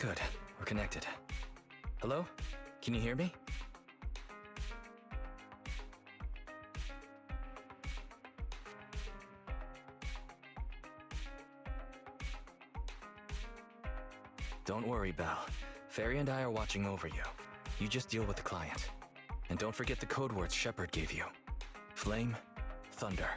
Good, we're connected. Hello? Can you hear me? Don't worry, Belle. Fairy and I are watching over you. You just deal with the client. And don't forget the code words Shepard gave you. Flame, thunder.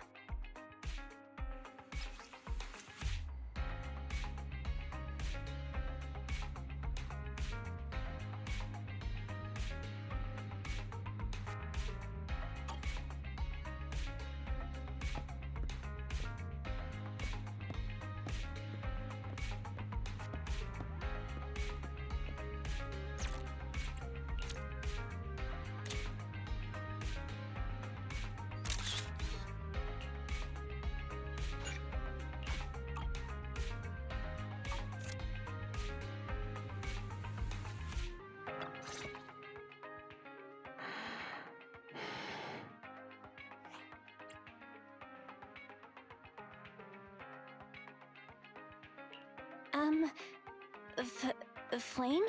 Flame?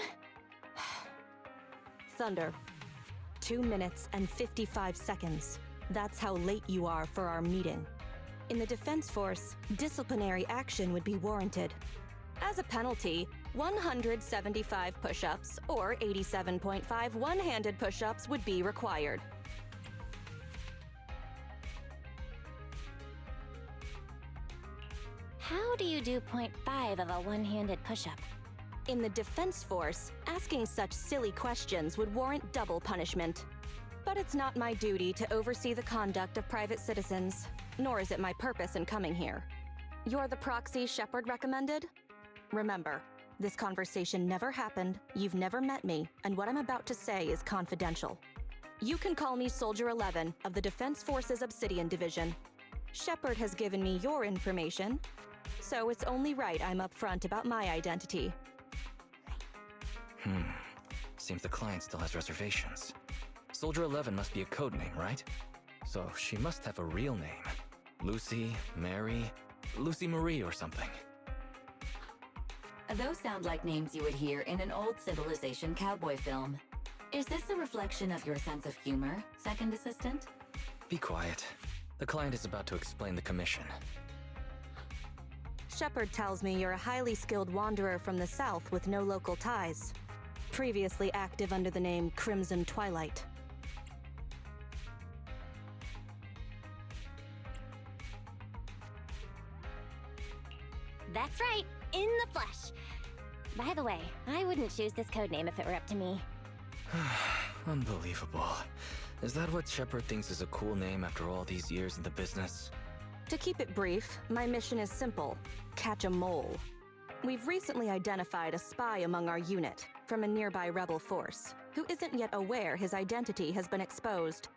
Thunder. 2 minutes and 55 seconds. That's how late you are for our meeting. In the Defense Force, disciplinary action would be warranted. As a penalty, 175 push-ups or 87.5 one-handed push-ups would be required. How do you do 0.5 of a one-handed push-up? In the Defense Force, asking such silly questions would warrant double punishment. But it's not my duty to oversee the conduct of private citizens, nor is it my purpose in coming here. You're the proxy Shepard recommended? Remember, this conversation never happened, you've never met me, and what I'm about to say is confidential. You can call me Soldier 11 of the Defense Force's Obsidian Division. Shepard has given me your information, so it's only right I'm upfront about my identity. Seems the client still has reservations. Soldier 11 must be a code name, right? So she must have a real name. Lucy, Mary, Lucy Marie or something. Those sound like names you would hear in an old civilization cowboy film. Is this a reflection of your sense of humor, second assistant? Be quiet. The client is about to explain the commission. Shepard tells me you're a highly skilled wanderer from the south with no local ties. Previously active under the name Crimson Twilight. That's right, in the flesh. By the way, I wouldn't choose this codename if it were up to me. Unbelievable. Is that what Shepard thinks is a cool name after all these years in the business? To keep it brief, my mission is simple: catch a mole. We've recently identified a spy among our unit from a nearby rebel force, who isn't yet aware his identity has been exposed.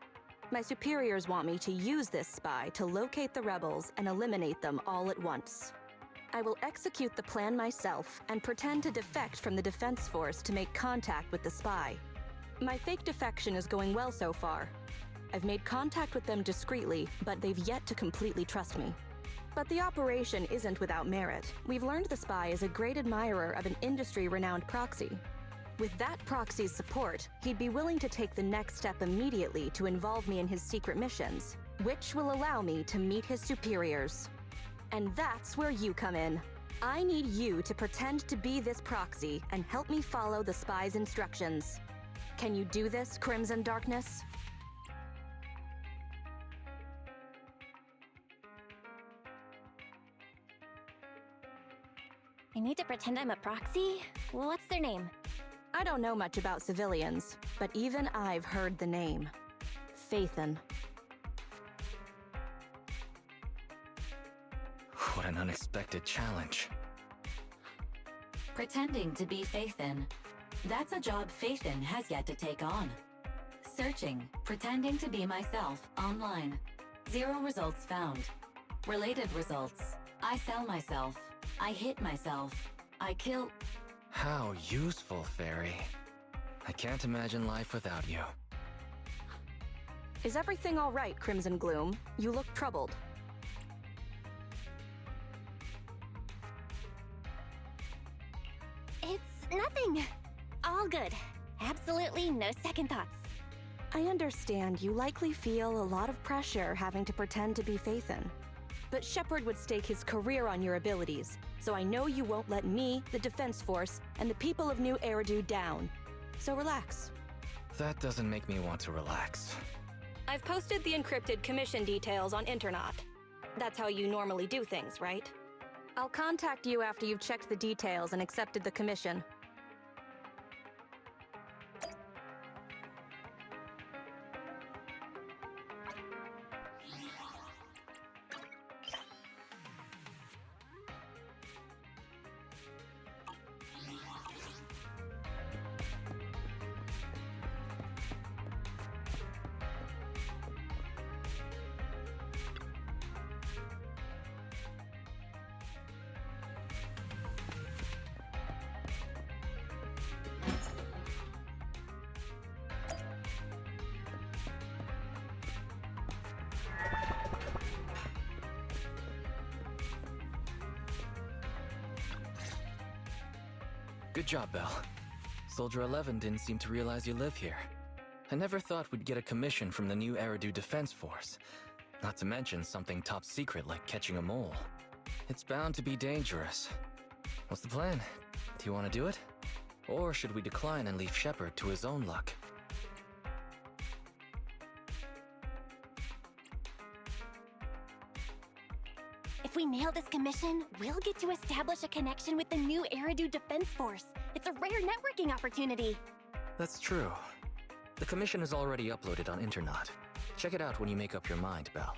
My superiors want me to use this spy to locate the rebels and eliminate them all at once. I will execute the plan myself and pretend to defect from the Defense Force to make contact with the spy. My fake defection is going well so far. I've made contact with them discreetly, but they've yet to completely trust me. But the operation isn't without merit. We've learned the spy is a great admirer of an industry-renowned proxy. With that proxy's support, he'd be willing to take the next step immediately to involve me in his secret missions, which will allow me to meet his superiors. And that's where you come in. I need you to pretend to be this proxy and help me follow the spy's instructions. Can you do this, Crimson Darkness? I need to pretend I'm a proxy? What's their name? I don't know much about civilians, but even I've heard the name. Phaethon. What an unexpected challenge. Pretending to be Phaethon. That's a job Phaethon has yet to take on. Searching, pretending to be myself, online. 0 results found. Related results. I sell myself. I hit myself. I kill... How useful, Fairy. I can't imagine life without you. Is everything all right, Crimson Gloom? You look troubled. It's nothing nothing. All good. Absolutely no second thoughts. I understand you likely feel a lot of pressure having to pretend to be Phaethon. But Shepard would stake his career on your abilities, so I know you won't let me, the Defense Force, and the people of New Eridu down. So relax. That doesn't make me want to relax. I've posted the encrypted commission details on Internet. That's how you normally do things, right? I'll contact you after you've checked the details and accepted the commission. Good job, Belle. Soldier 11 didn't seem to realize you live here. I never thought we'd get a commission from the New Eridu Defense Force. Not to mention something top secret like catching a mole. It's bound to be dangerous. What's the plan? Do you want to do it? Or should we decline and leave Shepard to his own luck? If we nail this commission, we'll get to establish a connection with the New Eridu Defense Force. It's a rare networking opportunity. That's true. The commission is already uploaded on Internet. Check it out when you make up your mind, Belle.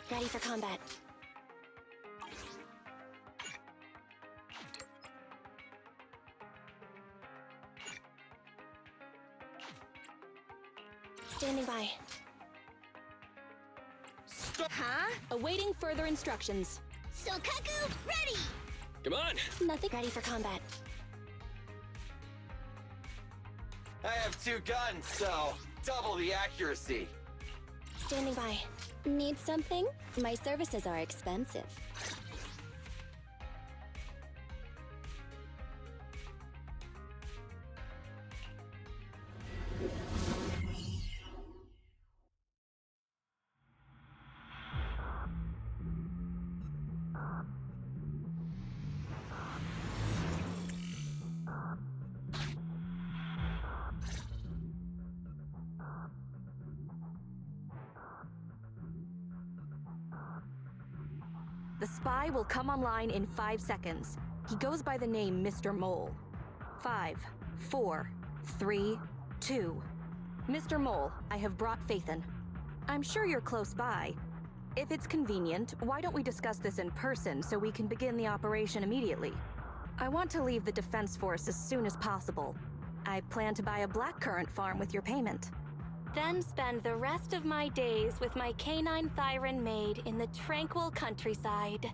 Ready for combat. Standing by. Stop. Huh? Awaiting further instructions. Sokaku, ready! Come on! Nothing. Ready for combat. I have 2 guns, so double the accuracy. Standing by. Need something? My services are expensive. The spy will come online in 5 seconds. He goes by the name Mr. Mole. 5, 4, 3, 2. Mr. Mole, I have brought Phaethon. I'm sure you're close by. If it's convenient, why don't we discuss this in person so we can begin the operation immediately? I want to leave the Defense Force as soon as possible. I plan to buy a blackcurrant farm with your payment. Then spend the rest of my days with my canine Thyron maid in the tranquil countryside.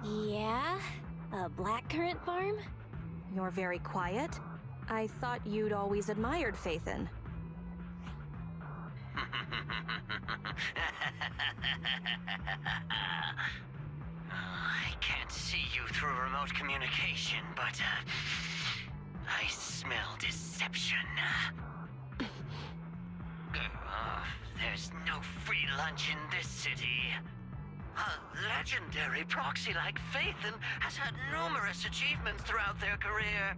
Yeah? A blackcurrant farm? You're very quiet. I thought you'd always admired Phaethon. I can't see you through remote communication, but I smell deception. There's no free lunch in this city. A legendary proxy like Phaethon has had numerous achievements throughout their career.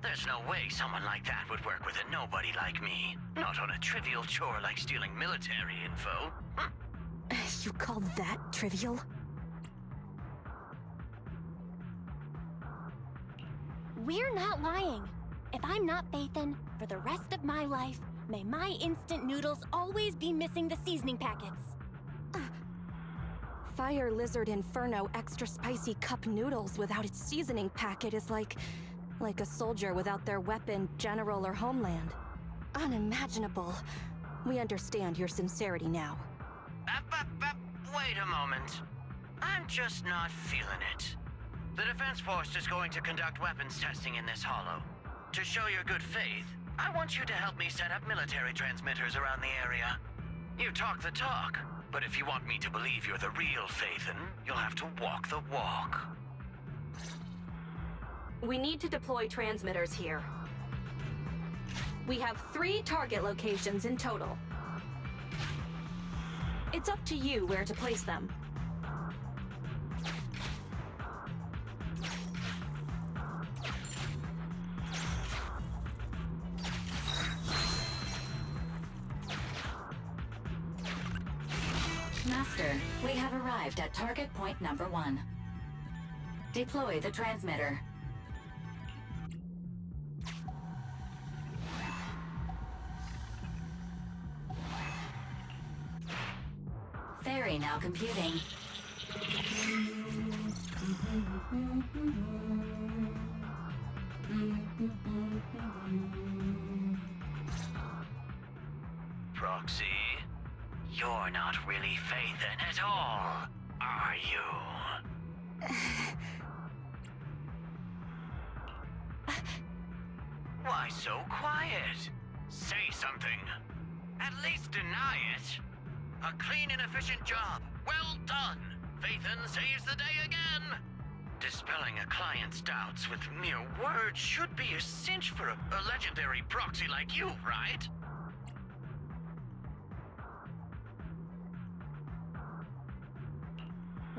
There's no way someone like that would work with a nobody like me. Not on a trivial chore like stealing military info. You call that trivial? We're not lying. If I'm not Phaethon, for the rest of my life, may my instant noodles always be missing the seasoning packets. Fire Lizard Inferno extra spicy cup noodles without its seasoning packet is like a soldier without their weapon, general, or homeland. Unimaginable. We understand your sincerity now. Wait a moment. I'm just not feeling it. The Defense Force is going to conduct weapons testing in this hollow. To show your good faith, I want you to help me set up military transmitters around the area. You talk the talk, but if you want me to believe you're the real Phaethon, you'll have to walk the walk. We need to deploy transmitters here. We have 3 target locations in total. It's up to you where to place them. Master, we have arrived at target point number 1. Deploy the transmitter. Ferry now computing. Proxy, you're not really Phaethon at all, are you? Why so quiet? Say something. At least deny it. A clean and efficient job. Well done. Phaethon saves the day again. Dispelling a client's doubts with mere words should be a cinch for a legendary proxy like you, right?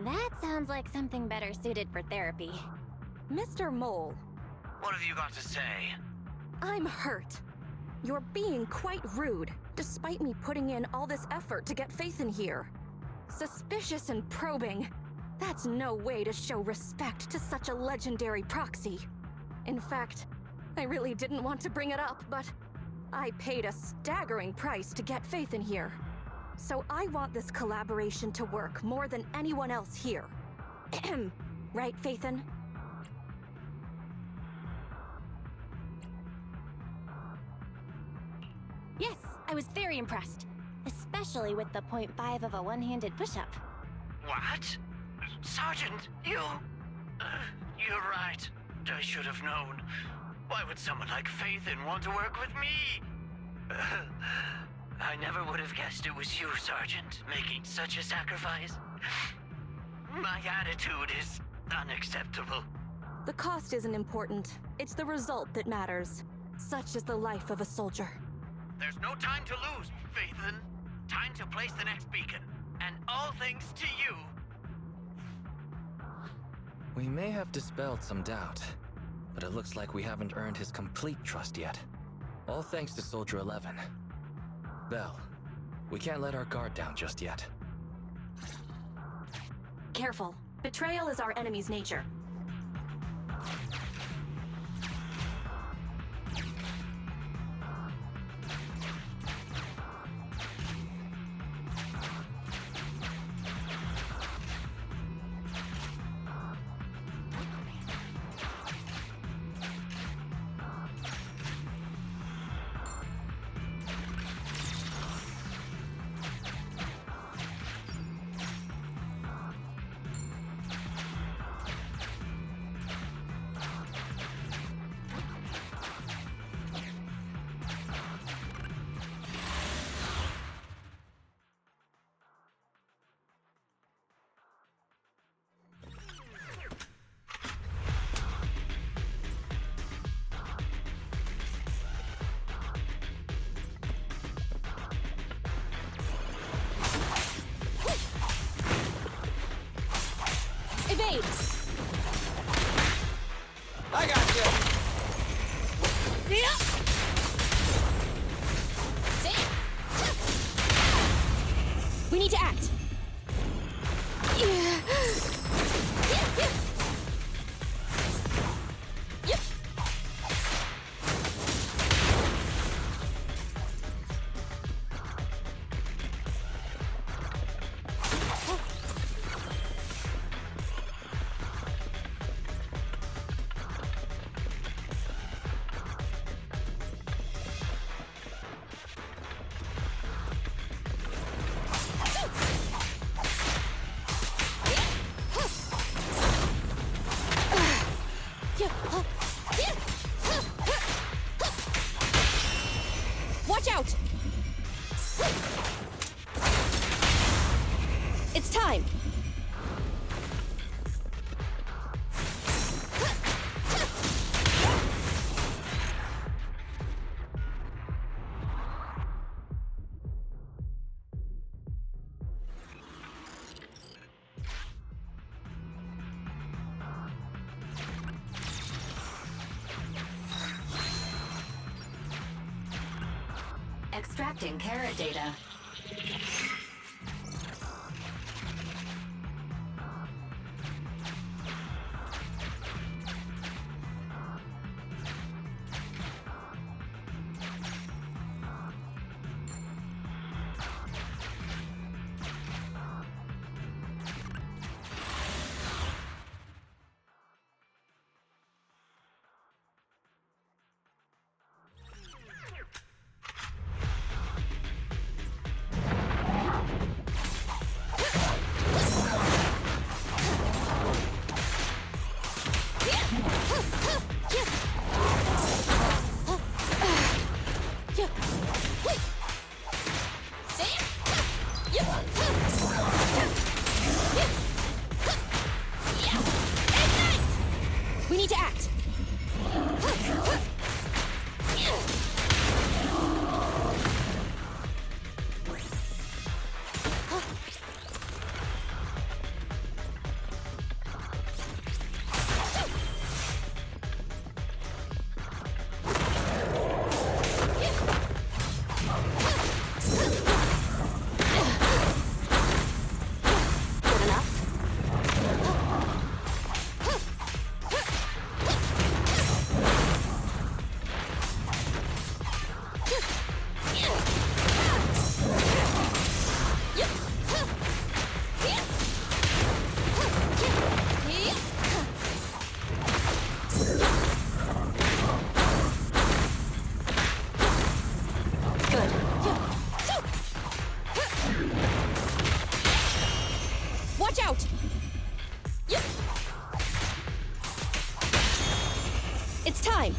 That sounds like something better suited for therapy. Mr. Mole, What have you got to say? I'm hurt. You're being quite rude, despite me putting in all this effort to get Phaethon here. Suspicious and probing. That's no way to show respect to such a legendary proxy. In fact, I really didn't want to bring it up, but I paid a staggering price to get Phaethon here. So I want this collaboration to work more than anyone else here. Right, Phaethon? Yes, I was very impressed. Especially with the 0.5 of a one-handed push-up. What? Sergeant, you... you're right. I should have known. Why would someone like Phaethon want to work with me? I never would have guessed it was you, Sergeant, making such a sacrifice. My attitude is unacceptable. The cost isn't important. It's the result that matters. Such is the life of a soldier. There's no time to lose, Phaethon. Time to place the next beacon. And all thanks to you. We may have dispelled some doubt, but it looks like we haven't earned his complete trust yet. All thanks to Soldier 11. Bell, we can't let our guard down just yet. Careful. Betrayal is our enemy's nature. Evade! I got you! We need to act! Watch out! It's time! Extracting carrot data. We need to act! Good enough? Good. Watch out! It's time!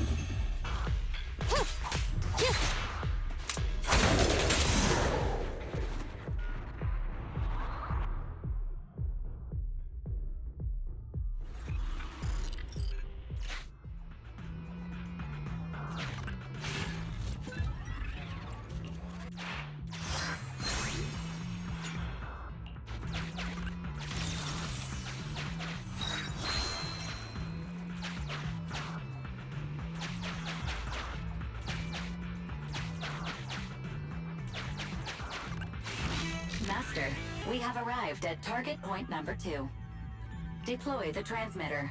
Master, we have arrived at target point number 2. Deploy the transmitter.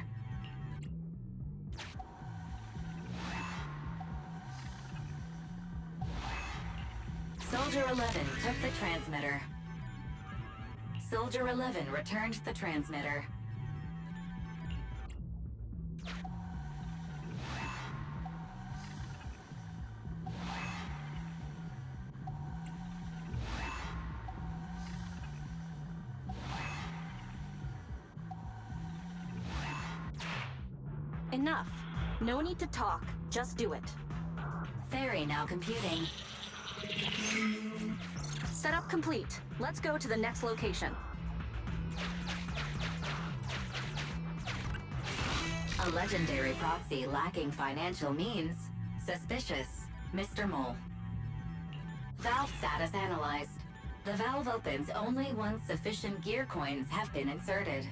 Soldier 11 took the transmitter. Soldier 11 returned the transmitter. Enough. No need to talk. Just do it. Ferry now computing. Setup complete. Let's go to the next location. A legendary proxy lacking financial means. Suspicious. Mr. Mole. Valve status analyzed. The valve opens only once sufficient gear coins have been inserted.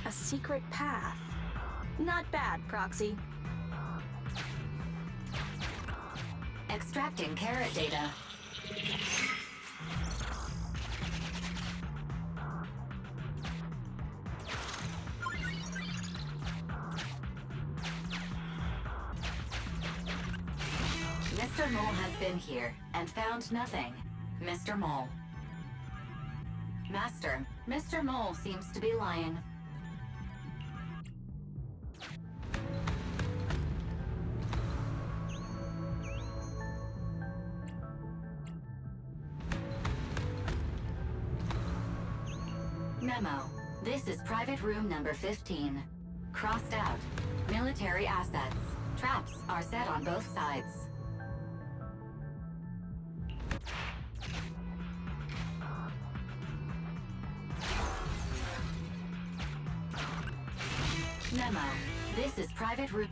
A secret path. Not bad, Proxy. Extracting carrot data. Mr. Mole has been here and found nothing. Mr. Mole. Master, Mr. Mole seems to be lying. Memo. This is private room number 15. Crossed out. Military assets. Traps are set on both sides. Memo. This is private room...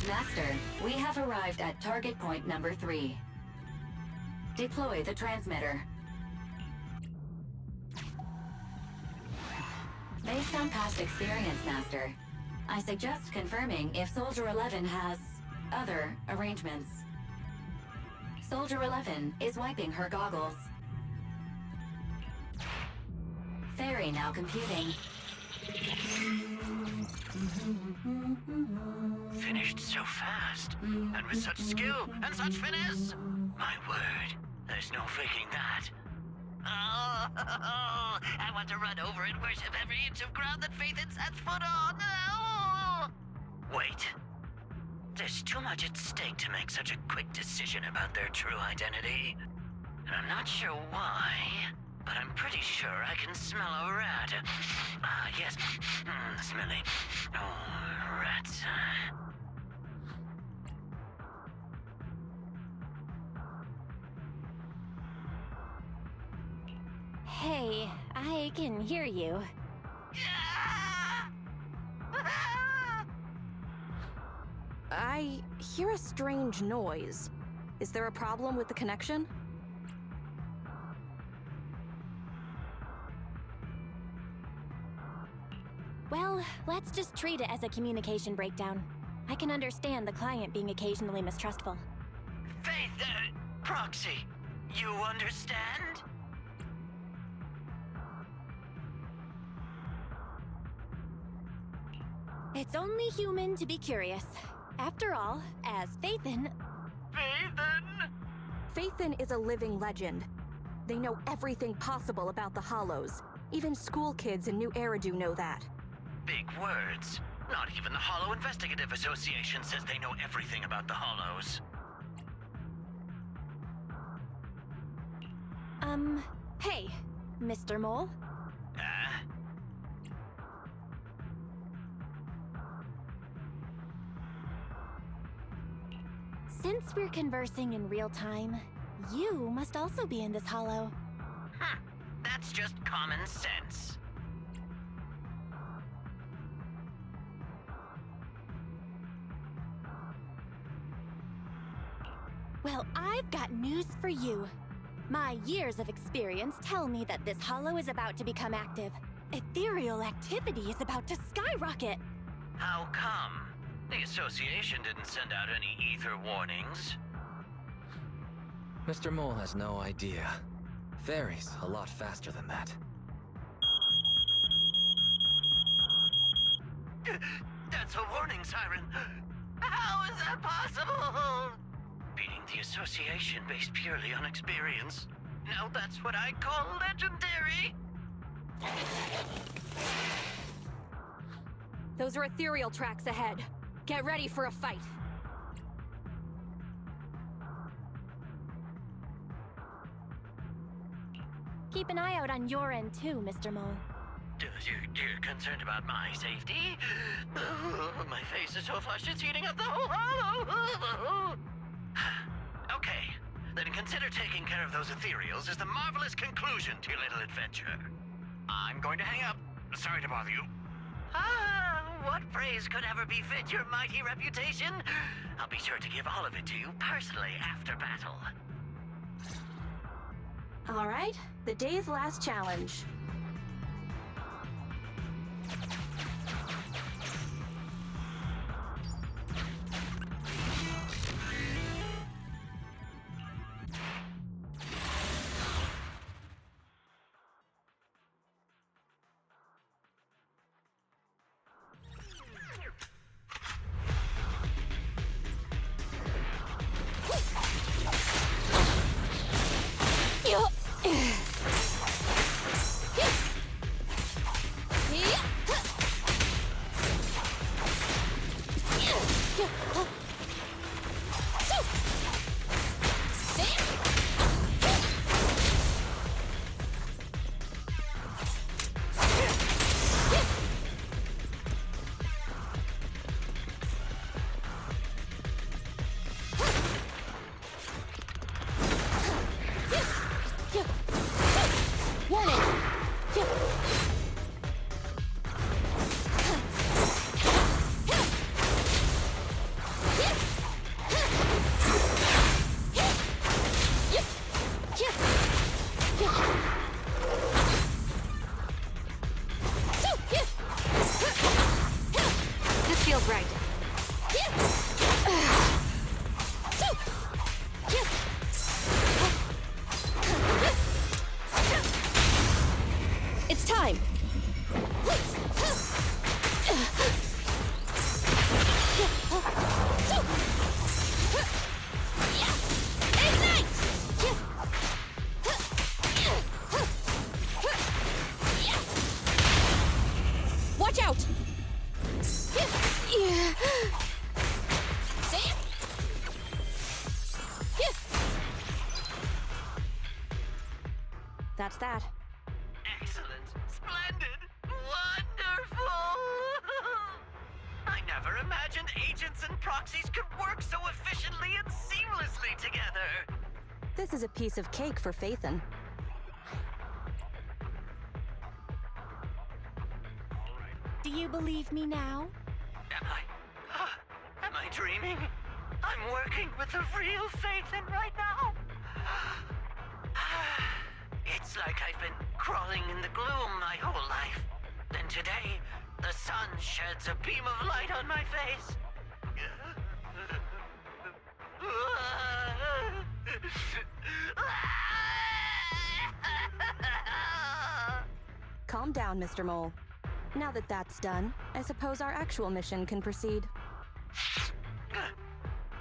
Master, we have arrived at target point number 3. Deploy the transmitter. Based on past experience, Master, I suggest confirming if Soldier 11 has other arrangements. Soldier 11 is wiping her goggles. Fairy now computing. Finished so fast, and with such skill and such finesse. My word, there's no faking that. Oh, I want to run over and worship every inch of ground that Faith sets foot on. Oh. Wait. There's too much at stake to make such a quick decision about their true identity. And I'm not sure why, but I'm pretty sure I can smell a rat. Ah, yes. Smelly. Oh, rats. Hey, I can hear you. I hear a strange noise. Is there a problem with the connection? Well, let's just treat it as a communication breakdown. I can understand the client being occasionally mistrustful. Faith, Proxy, you understand? It's only human to be curious. After all, as Faithin... Faithin is a living legend. They know everything possible about the Hollows. Even school kids in New Eridu know that. Big words. Not even the Hollow Investigative Association says they know everything about the Hollows. Hey, Mr. Mole? Since we're conversing in real time, you must also be in this hollow. That's just common sense. Well, I've got news for you. My years of experience tell me that this hollow is about to become active. Ethereal activity is about to skyrocket. How come? The Association didn't send out any ether warnings. Mr. Mole has no idea. Fairies a lot faster than that. That's a warning siren. How is that possible? Beating the Association based purely on experience. Now that's what I call legendary. Those are ethereal tracks ahead. Get ready for a fight. Keep an eye out on your end too, Mr. Mole. You're concerned about my safety? My face is so flushed it's eating up the whole hollow. Okay, then consider taking care of those ethereals as the marvelous conclusion to your little adventure. I'm going to hang up. Sorry to bother you. What praise could ever befit your mighty reputation? I'll be sure to give all of it to you personally after battle. All right, the day's last challenge. This feels right. It's time. Watch out! That's that. Excellent. Splendid. Wonderful. I never imagined agents and proxies could work so efficiently and seamlessly together. This is a piece of cake for Phaethon. Do you believe me now? Am I dreaming? I'm working with the real Phaethon right now. It's like I've been crawling in the gloom my whole life. Then today, the sun sheds a beam of light on my face. Calm down, Mr. Mole. Now that that's done, I suppose our actual mission can proceed.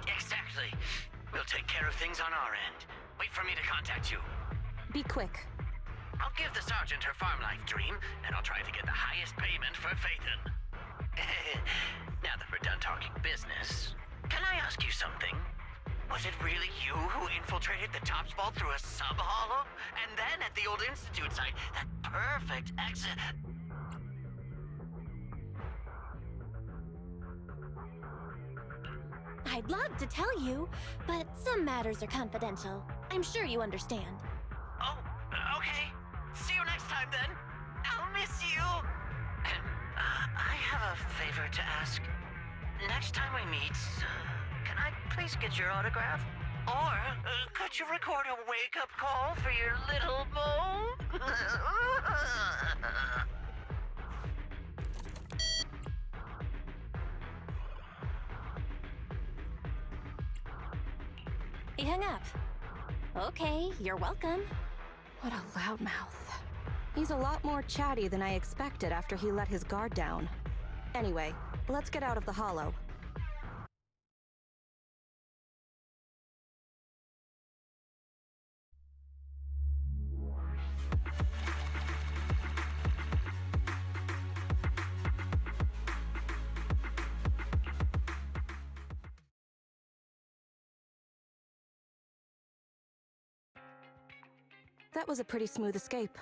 Exactly. We'll take care of things on our end. Wait for me to contact you. Be quick. I'll give the sergeant her farm life dream, and I'll try to get the highest payment for Phaethon. Now that we're done talking business, can I ask you something? Was it really you who infiltrated the Topps vault through a sub-hollow? And then at the old Institute site, that perfect exit... I'd love to tell you, but some matters are confidential. I'm sure you understand. Oh, okay. See you next time, then. I'll miss you. I have a favor to ask. Next time we meet, can I please get your autograph? Or could you record a wake-up call for your little mole? He hung up. Okay, you're welcome. What a loudmouth. He's a lot more chatty than I expected after he let his guard down. Anyway, let's get out of the hollow. That was a pretty smooth escape.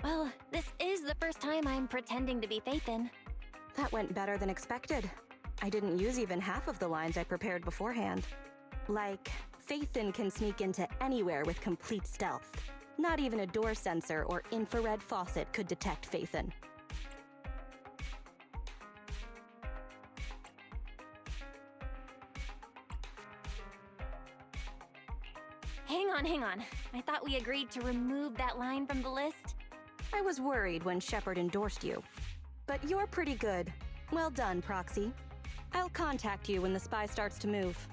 Well, this is the first time I'm pretending to be Faithin. That went better than expected. I didn't use even half of the lines I prepared beforehand. Like, Faithin can sneak into anywhere with complete stealth. Not even a door sensor or infrared faucet could detect Faithin. Hang on. I thought we agreed to remove that line from the list. I was worried when Shepard endorsed you. But you're pretty good. Well done, Proxy. I'll contact you when the spy starts to move.